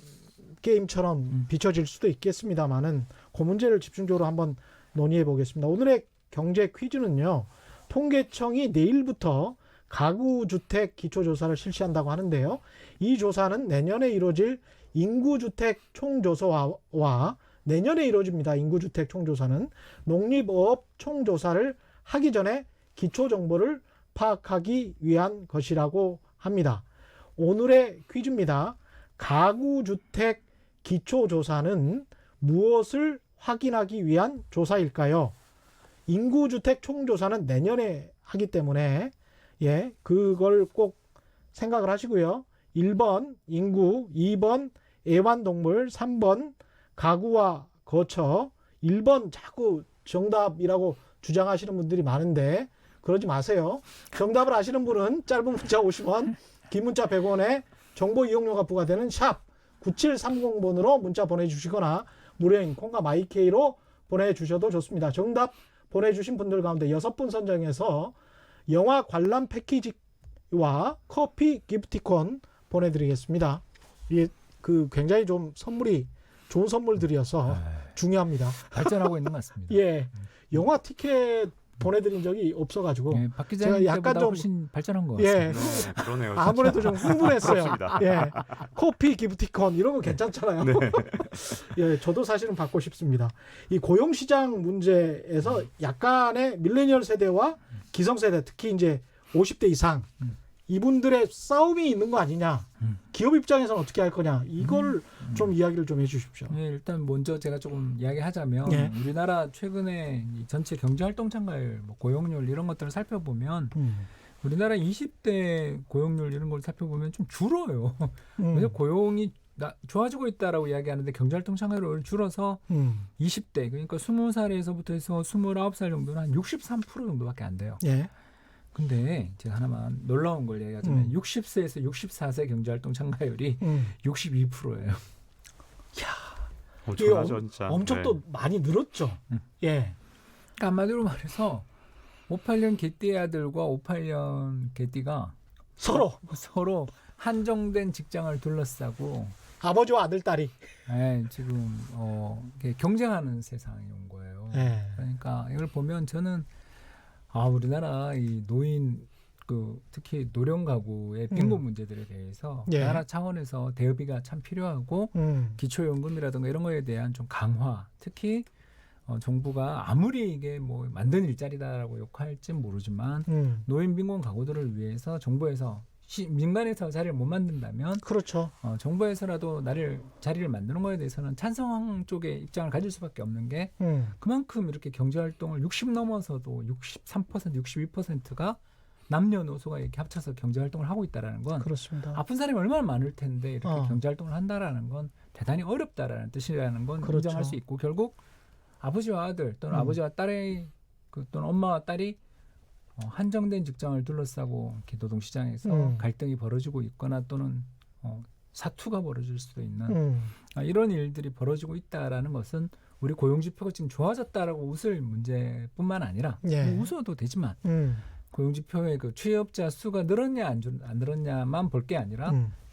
게임처럼 비춰질 수도 있겠습니다만은 그 문제를 집중적으로 한번 논의해 보겠습니다. 오늘의 경제 퀴즈는요. 통계청이 내일부터 가구주택 기초조사를 실시한다고 하는데요. 이 조사는 내년에 이루어질 인구주택 총조사와 내년에 이루어집니다. 인구주택 총조사는 농립어업 총조사를 하기 전에 기초정보를 파악하기 위한 것이라고 합니다. 오늘의 퀴즈입니다. 가구주택 기초조사는 무엇을 확인하기 위한 조사일까요? 인구주택 총조사는 내년에 하기 때문에 그걸 꼭 생각을 하시고요. 1번 인구, 2번 애완동물, 3번 가구와 거처, 1번 자꾸 정답이라고 주장하시는 분들이 많은데 그러지 마세요. 정답을 아시는 분은 짧은 문자 50원, 긴 문자 100원에 정보 이용료가 부과되는 샵 9730번으로 문자 보내주시거나 무료인 콩과 마이케이로 보내주셔도 좋습니다. 정답 보내주신 분들 가운데 6분 선정해서 영화 관람 패키지와 커피 기프티콘 보내드리겠습니다. 이게 굉장히 좀 선물이 좋은 선물들이어서 중요합니다. 발전하고 있는 것 같습니다. 예, 영화 티켓 보내드린 적이 없어가지고 박 기자님 약간 좀 훨씬 발전한 것 같습니다. 그러네요. 아무래도 좀 흥분했어요. 예, 커피 기프티콘 이런 거 괜찮잖아요. 네. 예, 저도 사실은 받고 싶습니다. 이 고용시장 문제에서 약간의 밀레니얼 세대와 기성세대, 특히 이제 50대 이상 이분들의 싸움이 있는 거 아니냐. 기업 입장에서는 어떻게 할 거냐. 이걸 좀 이야기를 좀 해주십시오. 네, 일단 먼저 제가 조금 이야기하자면 우리나라 최근에 이 전체 경제활동 참가율, 뭐 고용률 이런 것들을 살펴보면 우리나라 20대 고용률 이런 걸 살펴보면 좀 줄어요. 그래서 고용이 좋아지고 있다라고 이야기하는데 경제활동 참가율을 줄어서 20대 그러니까 20살에서부터 해서 29살 정도는 한 63% 정도밖에 안 돼요. 예. 근데 제가 하나만 놀라운 걸 얘기하자면 60세에서 64세 경제활동 참가율이 62%예요. 엄청나죠, 진짜. 엄청 또 많이 늘었죠. 예. 그러니까 한마디로 말해서 58년 개띠 아들과 58년 개띠가 서로 한정된 직장을 둘러싸고 아버지와 아들 딸이 지금 경쟁하는 세상이 온 거예요. 그러니까 이걸 보면 저는 우리나라 이 노인 특히 노령 가구의 빈곤 문제들에 대해서 나라 차원에서 대비가 참 필요하고 기초연금이라든가 이런 거에 대한 좀 강화, 특히 정부가 아무리 이게 뭐 만든 일자리다라고 욕할진 모르지만 노인 빈곤 가구들을 위해서 정부에서 민간에서 자리를 못 만든다면 그렇죠. 정부에서라도 자리를 만드는 거에 대해서는 찬성 쪽의 입장을 가질 수밖에 없는 게 그만큼 이렇게 경제활동을 60 넘어서도 63%, 62%가 남녀노소가 이렇게 합쳐서 경제활동을 하고 있다라는 건 그렇습니다. 아픈 사람이 얼마나 많을 텐데 이렇게 경제활동을 한다라는 건 대단히 어렵다라는 뜻이라는 건 그렇죠. 인정할 수 있고 결국 아버지와 아들 또는 아버지와 딸의 또는 엄마와 딸이 한정된 직장을 둘러싸고 이렇게 노동시장에서 갈등이 벌어지고 있거나 또는 사투가 벌어질 수도 있는 이런 일들이 벌어지고 있다라는 것은 우리 고용지표가 지금 좋아졌다라고 웃을 문제뿐만 아니라 뭐 웃어도 되지만 고용지표의 그 취업자 수가 늘었냐 안 늘었냐만 볼 게 아니라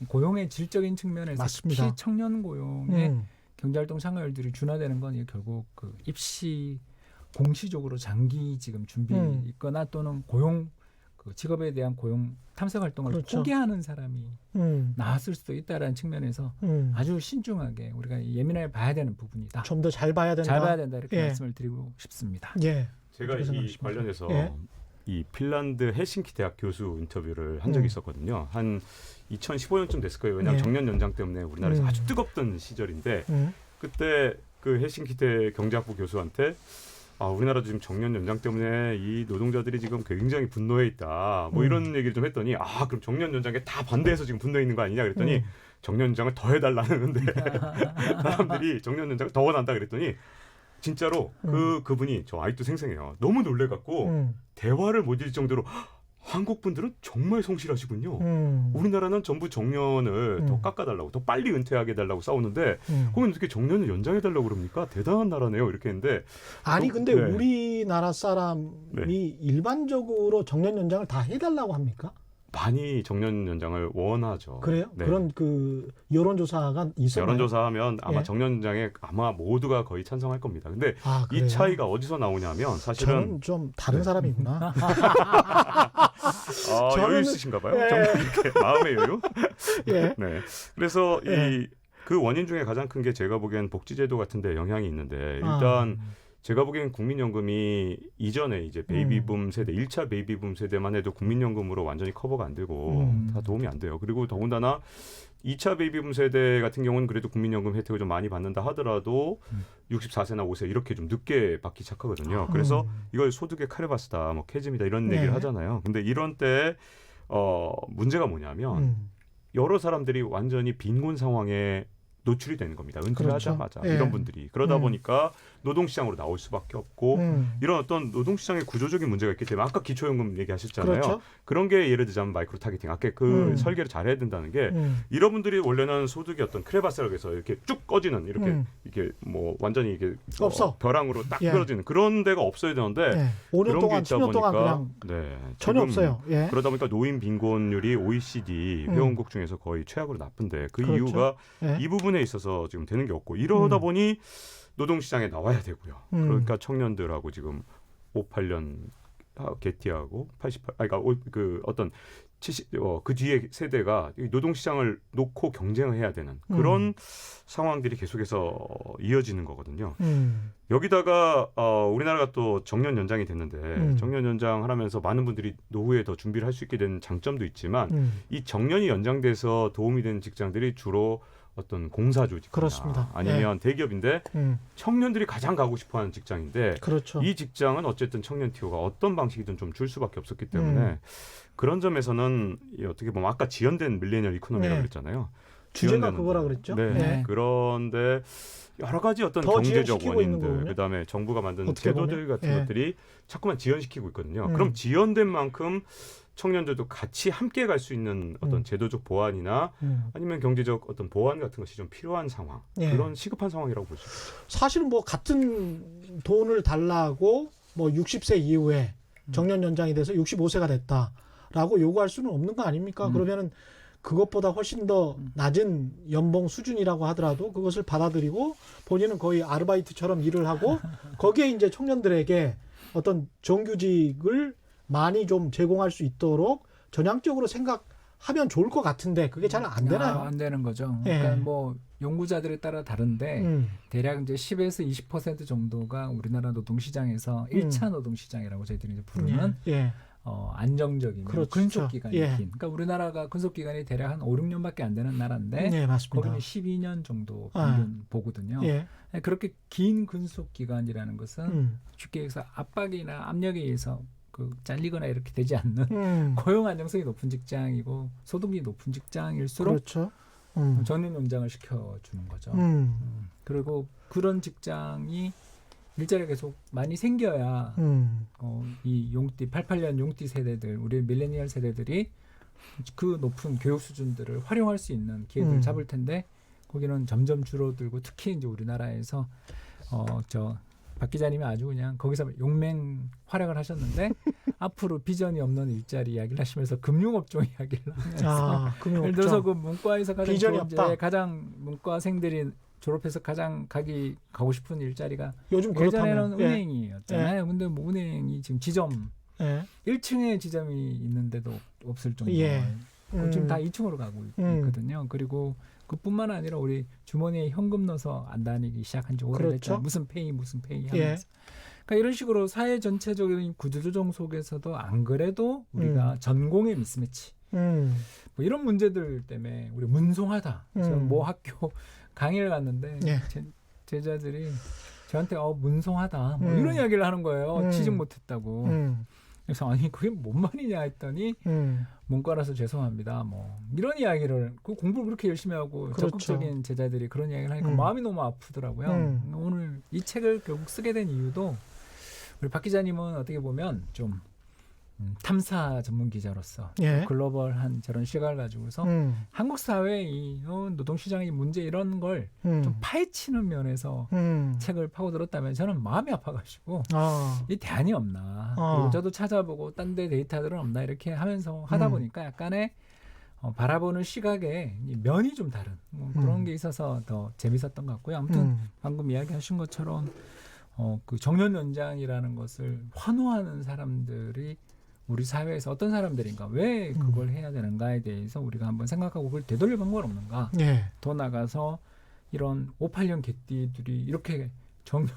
고용의 질적인 측면에서 맞습니다. 특히 청년 고용의 경제활동 참가율들이 준화되는 건 결국 그 입시 공시적으로 장기 지금 준비 있거나 또는 고용 직업에 대한 고용 탐색 활동을 그렇죠. 포기하는 사람이 나왔을 수도 있다라는 측면에서 아주 신중하게 우리가 예민하게 봐야 되는 부분이다. 좀 더 잘 봐야 된다. 잘 봐야 된다 이렇게 말씀을 드리고 싶습니다. 제가 이 관련해서 이 핀란드 헬싱키 대학 교수 인터뷰를 한 적이 있었거든요. 한 2015년쯤 됐을 거예요. 왜냐하면 정년 연장 때문에 우리나라에서 아주 뜨겁던 시절인데 그때 그 헬싱키대 경제학부 교수한테 우리나라도 지금 정년 연장 때문에 이 노동자들이 지금 굉장히 분노해 있다. 뭐 이런 얘기를 좀 했더니 그럼 정년 연장에 다 반대해서 지금 분노해 있는 거 아니냐 그랬더니 정년 연장을 더 해달라는데 사람들이 정년 연장을 더 원한다 그랬더니 진짜로 그분이 저 아직도 생생해요. 너무 놀래갖고 대화를 못 이을 정도로 한국 분들은 정말 성실하시군요. 우리나라는 전부 정년을 더 깎아달라고, 더 빨리 은퇴하게 해달라고 싸우는데 거기는 어떻게 정년을 연장해달라고 그럽니까? 대단한 나라네요. 이렇게 했는데 아니 근데 네. 우리나라 사람이 네. 일반적으로 정년 연장을 다 해달라고 합니까? 많이 정년 연장을 원하죠. 그래요? 네. 그런 그 여론조사가 있었나요? 여론조사하면 아마 예. 정년 연장에 아마 모두가 거의 찬성할 겁니다. 근데 이 차이가 어디서 나오냐면 사실은 저는 좀 다른 사람이구나. 여유 있으신가 봐요. 예. 좀 이렇게 마음의 여유. 예. 네. 그래서 그 원인 중에 가장 큰 게 제가 보기엔 복지제도 같은 데 영향이 있는데 일단 제가 보기엔 국민연금이 이전에 이제 베이비붐 세대, 1차 베이비붐 세대만 해도 국민연금으로 완전히 커버가 안 되고 다 도움이 안 돼요. 그리고 더군다나 2차 베이비붐 세대 같은 경우는 그래도 국민연금 혜택을 좀 많이 받는다 하더라도 64세나 5세 이렇게 좀 늦게 받기 시작하거든요. 그래서 이걸 소득의 카르바스다, 뭐 캐즘이다 이런 얘기를 하잖아요. 근데 이런 때 문제가 뭐냐면 여러 사람들이 완전히 빈곤 상황에 노출이 되는 겁니다. 은퇴를 그렇죠. 하자마자 이런 분들이. 그러다 보니까 노동시장으로 나올 수밖에 없고 이런 어떤 노동시장의 구조적인 문제가 있기 때문에 아까 기초연금 얘기하셨잖아요. 그렇죠. 그런 게 예를 들자면 마이크로 타겟팅. 아까 그 설계를 잘해야 된다는 게 이런 분들이 원래는 소득이 어떤 크레바스라고 해서 이렇게 쭉 꺼지는 이렇게 뭐 완전히 이게 없어. 벼랑으로 딱 끌어지는 그런 데가 없어야 되는데 5년 동안 10년 동안 그냥 전혀 없어요. 예. 그러다 보니까 노인 빈곤율이 OECD 회원국 중에서 거의 최악으로 나쁜데 그 그렇죠. 이유가 이 부분에 있어서 지금 되는 게 없고 이러다 보니 노동시장에 나와야 되고요. 그러니까 청년들하고 지금 58년 개티하고 88, 그러니까 그 어떤 70, 그 뒤에 세대가 노동시장을 놓고 경쟁을 해야 되는 그런 상황들이 계속해서 이어지는 거거든요. 여기다가 우리나라가 또 정년 연장이 됐는데 정년 연장 하면서 많은 분들이 노후에 더 준비를 할 수 있게 된 장점도 있지만 이 정년이 연장돼서 도움이 되는 직장들이 주로 어떤 공사조직이나 그렇습니다. 아니면 대기업인데 청년들이 가장 가고 싶어하는 직장인데 그렇죠. 이 직장은 어쨌든 청년 티오가 어떤 방식이든 좀 줄 수밖에 없었기 때문에 그런 점에서는 어떻게 보면 아까 지연된 밀레니얼 이코노미라고 그랬잖아요. 주제가 그거라 그랬죠. 네. 그런데 여러 가지 어떤 경제적 원인들, 그다음에 정부가 만든 제도들 같은 것들이 자꾸만 지연시키고 있거든요. 그럼 지연된 만큼 청년들도 같이 함께 갈 수 있는 어떤 제도적 보완이나 아니면 경제적 어떤 보완 같은 것이 좀 필요한 상황, 그런 시급한 상황이라고 볼 수 있습니다. 사실은 뭐 같은 돈을 달라고 뭐 60세 이후에 정년 연장이 돼서 65세가 됐다라고 요구할 수는 없는 거 아닙니까? 그러면은 그것보다 훨씬 더 낮은 연봉 수준이라고 하더라도 그것을 받아들이고 본인은 거의 아르바이트처럼 일을 하고 거기에 이제 청년들에게 어떤 정규직을 많이 좀 제공할 수 있도록 전향적으로 생각하면 좋을 것 같은데 그게 잘 안 되나요? 안 되는 거죠. 그러니까 뭐 연구자들에 따라 다른데 대략 이제 10에서 20% 정도가 우리나라 노동시장에서 1차 노동시장이라고 저희들이 이제 부르는 안정적인 근속 기간이 긴. 그러니까 우리나라가 근속 기간이 대략 한 5, 6년밖에 안 되는 나라인데 거기는 12년 정도 평균 보거든요. 그렇게 긴 근속 기간이라는 것은 쉽게 해서 압박이나 압력에 의해서 그 잘리거나 이렇게 되지 않는 고용 안정성이 높은 직장이고 소득이 높은 직장일수록 그렇죠. 전년 연장을 시켜주는 거죠. 그리고 그런 직장이 일자리가 계속 많이 생겨야 이 용띠 88년 용띠 세대들 우리 밀레니얼 세대들이 그 높은 교육 수준들을 활용할 수 있는 기회들을 잡을 텐데 거기는 점점 줄어들고 특히 이제 우리나라에서 박 기자님이 아주 그냥 거기서 용맹 활약을 하셨는데 앞으로 비전이 없는 일자리 이야기를 하시면서 금융업종 이야기를 하면서 예를 들어서 그 문과에서 가장 문과생들이 졸업해서 가장 가고 싶은 일자리가 요즘 예전에는 은행이었잖아요. 근데 뭐 은행이 지금 지점 1층에 지점이 있는데도 없을 정도로 지금 다 2층으로 가고 있거든요. 그리고 그뿐만 아니라 우리 주머니에 현금 넣어서 안 다니기 시작한 지 오래됐잖아요. 무슨 페이 하면서. 그러니까 이런 식으로 사회 전체적인 구조조정 속에서도 안 그래도 우리가 전공의 미스매치 뭐 이런 문제들 때문에 우리 문송하다. 저는 뭐 학교 강의를 갔는데 제자들이 저한테 문송하다 뭐 이런 이야기를 하는 거예요. 취직 못했다고. 그래서 아니 그게 뭔 말이냐 했더니 문과라서 죄송합니다. 뭐 이런 이야기를 그 공부를 그렇게 열심히 하고 적극적인 제자들이 그런 이야기를 하니까 마음이 너무 아프더라고요. 오늘 이 책을 결국 쓰게 된 이유도 우리 박 기자님은 어떻게 보면 좀 탐사 전문 기자로서 예. 글로벌한 저런 시각을 가지고서 한국 사회의 이 노동시장의 문제 이런 걸 좀 파헤치는 면에서 책을 파고들었다면 저는 마음이 아파가지고 이 대안이 없나. 그리고 저도 찾아보고 딴 데 데이터들은 없나 이렇게 하면서 하다 보니까 약간의 바라보는 시각의 면이 좀 다른 그런 게 있어서 더 재밌었던 것 같고요. 아무튼 방금 이야기하신 것처럼 그 정년 연장이라는 것을 환호하는 사람들이 우리 사회에서 어떤 사람들인가, 왜 그걸 해야 되는가에 대해서 우리가 한번 생각하고 그걸 되돌릴 방법은 없는가. 예. 더 나가서 이런 58년 개띠들이 이렇게 정년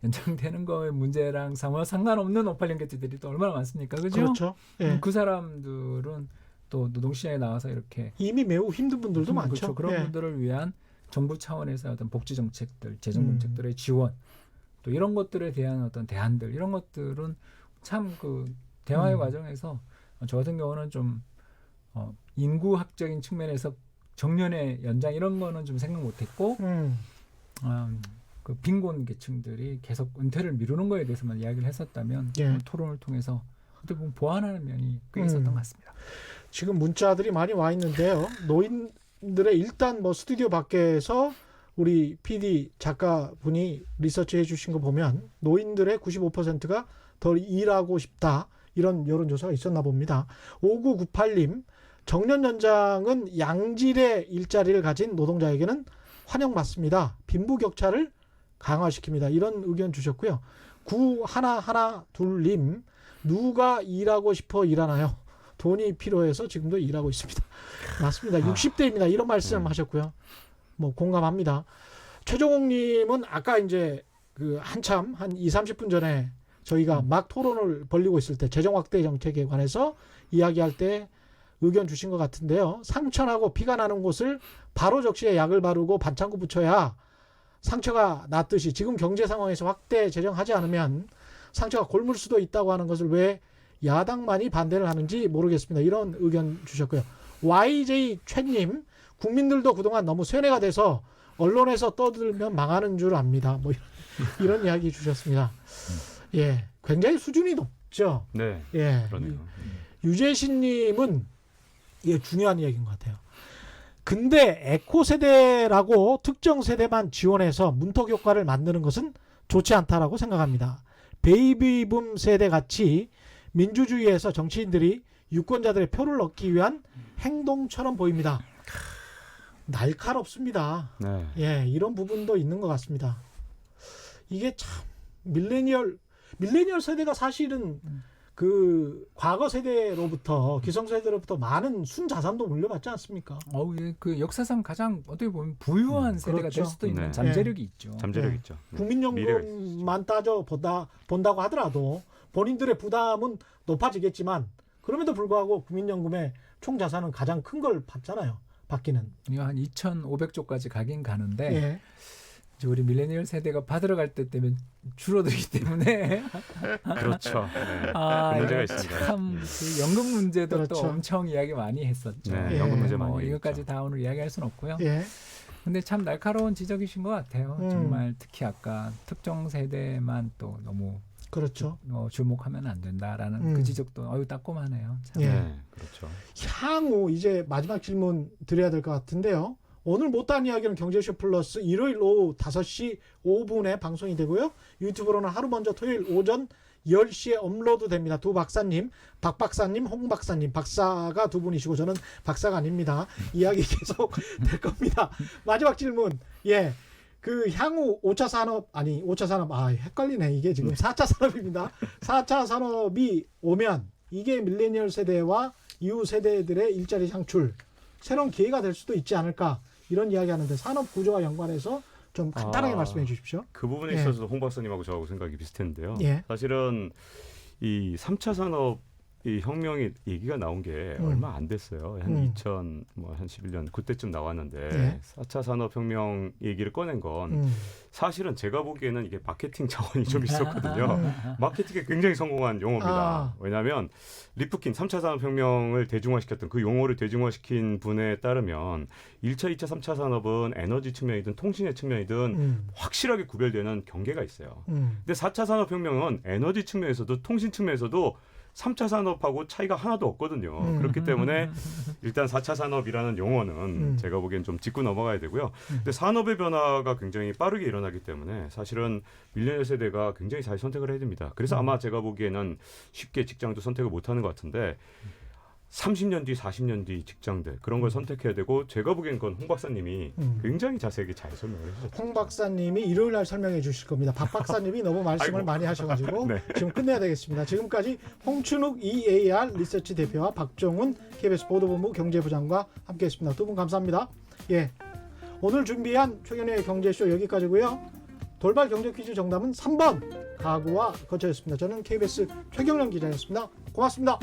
연장되는 거의 문제랑 상관없는 58년 개띠들이 또 얼마나 많습니까? 그죠? 그렇죠. 예. 그 사람들은 또 노동시장에 나와서 이렇게 이미 매우 힘든 분들도 많죠. 그렇죠. 그런 예. 분들을 위한 정부 차원에서 어떤 복지 정책들, 재정 정책들의 지원, 또 이런 것들에 대한 어떤 대안들, 이런 것들은 참 그 대화의 과정에서 저 같은 경우는 좀 인구학적인 측면에서 정년의 연장 이런 거는 좀 생각 못했고 그 빈곤 계층들이 계속 은퇴를 미루는 거에 대해서만 이야기를 했었다면 예. 토론을 통해서 어떻게 보면 보완하는 면이 꽤 있었던 것 같습니다. 지금 문자들이 많이 와 있는데요. 노인들의 일단 뭐 스튜디오 밖에서 우리 PD 작가분이 리서치 해주신 거 보면 노인들의 95%가 더 일하고 싶다. 이런 여론조사가 있었나 봅니다. 5998님, 정년 연장은 양질의 일자리를 가진 노동자에게는 환영받습니다. 빈부격차를 강화시킵니다. 이런 의견 주셨고요. 9112님, 누가 일하고 싶어 일하나요? 돈이 필요해서 지금도 일하고 있습니다. 맞습니다. 60대입니다. 이런 말씀 하셨고요. 뭐 공감합니다. 최종욱님은 아까 이제 그 한참 한 20-30분 전에 저희가 막 토론을 벌리고 있을 때 재정 확대 정책에 관해서 이야기할 때 의견 주신 것 같은데요. 상처나고 피가 나는 곳을 바로 적시에 약을 바르고 반창고 붙여야 상처가 낫듯이 지금 경제 상황에서 확대 재정하지 않으면 상처가 곪을 수도 있다고 하는 것을 왜 야당만이 반대를 하는지 모르겠습니다. 이런 의견 주셨고요. YJ 최님, 국민들도 그동안 너무 쇠뇌가 돼서 언론에서 떠들면 망하는 줄 압니다. 뭐 이런 이야기 주셨습니다. 예, 굉장히 수준이 높죠. 네, 예, 그러네요. 유재신님은 이게 중요한 이야기인 것 같아요. 근데 에코 세대라고 특정 세대만 지원해서 문턱 효과를 만드는 것은 좋지 않다라고 생각합니다. 베이비붐 세대 같이 민주주의에서 정치인들이 유권자들의 표를 얻기 위한 행동처럼 보입니다. 날카롭습니다. 네. 예, 이런 부분도 있는 것 같습니다. 이게 참 밀레니얼 세대가 사실은 그 과거 세대로부터 기성세대로부터 많은 순자산도 물려받지 않습니까? 예, 그 역사상 가장 어떻게 보면 부유한 세대가 그렇죠. 될 수도 있는 네. 잠재력이 있죠. 잠재력 네. 있죠. 네. 국민연금만 따져 본다고 하더라도 본인들의 부담은 높아지겠지만 그럼에도 불구하고 국민연금의 총 자산은 가장 큰 걸 받기는. 이거 한 2,500조까지 가긴 가는데 예. 이제 우리 밀레니얼 세대가 받으러 갈 때 되면 줄어들기 때문에 그렇죠. 네. 그 문제가 있습니다. 참 그 연금 문제도 그렇죠. 또 엄청 이야기 많이 했었죠. 네, 연금 문제 많이 이것까지 했죠. 다 오늘 이야기할 수는 없고요. 예. 근데 참 날카로운 지적이신 것 같아요. 정말 특히 아까 특정 세대만 또 너무 그렇죠. 주목하면 안 된다라는 그 지적도 따끔하네요. 참. 예. 네, 그렇죠. 향후 이제 마지막 질문 드려야 될 것 같은데요. 오늘 못다한 이야기는 경제쇼 플러스 일요일 오후 5시 5분에 방송이 되고요. 유튜브로는 하루 먼저 토요일 오전 10시에 업로드 됩니다. 두 박사님, 박 박사님, 홍 박사님, 박사가 두 분이시고 저는 박사가 아닙니다. 이야기 계속 될 겁니다. 마지막 질문. 예. 그 향후 5차 산업 헷갈리네. 이게 지금 4차 산업입니다. 4차 산업이 오면 이게 밀레니얼 세대와 이후 세대들의 일자리 창출, 새로운 기회가 될 수도 있지 않을까 이런 이야기하는데 산업 구조와 연관해서 좀 간단하게 말씀해 주십시오. 그 부분에 예. 있어서도 홍 박사님하고 저하고 생각이 비슷했는데요. 예. 사실은 이 3차 산업 이 혁명이 얘기가 나온 게 얼마 안 됐어요. 한 2011년 그때쯤 나왔는데 예. 4차 산업혁명 얘기를 꺼낸 건 사실은 제가 보기에는 이게 마케팅 자원이 좀 있었거든요. 마케팅에 굉장히 성공한 용어입니다. 왜냐하면 리프킨 3차 산업혁명을 대중화시켰던 그 용어를 대중화시킨 분에 따르면 1차, 2차, 3차 산업은 에너지 측면이든 통신의 측면이든 확실하게 구별되는 경계가 있어요. 근데 4차 산업혁명은 에너지 측면에서도 통신 측면에서도 3차 산업하고 차이가 하나도 없거든요. 그렇기 때문에 일단 4차 산업이라는 용어는 제가 보기엔 좀 짚고 넘어가야 되고요. 근데 산업의 변화가 굉장히 빠르게 일어나기 때문에 사실은 밀레니얼 세대가 굉장히 잘 선택을 해야 됩니다. 그래서 아마 제가 보기에는 쉽게 직장도 선택을 못하는 것 같은데 30년 뒤, 40년 뒤 직장들 그런 걸 선택해야 되고 제가 보기엔 그건 홍 박사님이 굉장히 자세하게 잘 설명을 해주셨죠. 홍 박사님이 일요일 날 설명해 주실 겁니다. 박 박사님이 너무 말씀을 많이 하셔가지고 네. 지금 끝내야 되겠습니다. 지금까지 홍춘욱 EAR 리서치 대표와 박정훈 KBS 보도본부 경제부장과 함께했습니다. 두 분 감사합니다. 예, 오늘 준비한 최경영의 경제쇼 여기까지고요. 돌발 경제 퀴즈 정답은 3번 가구와 거처였습니다. 저는 KBS 최경영 기자였습니다. 고맙습니다.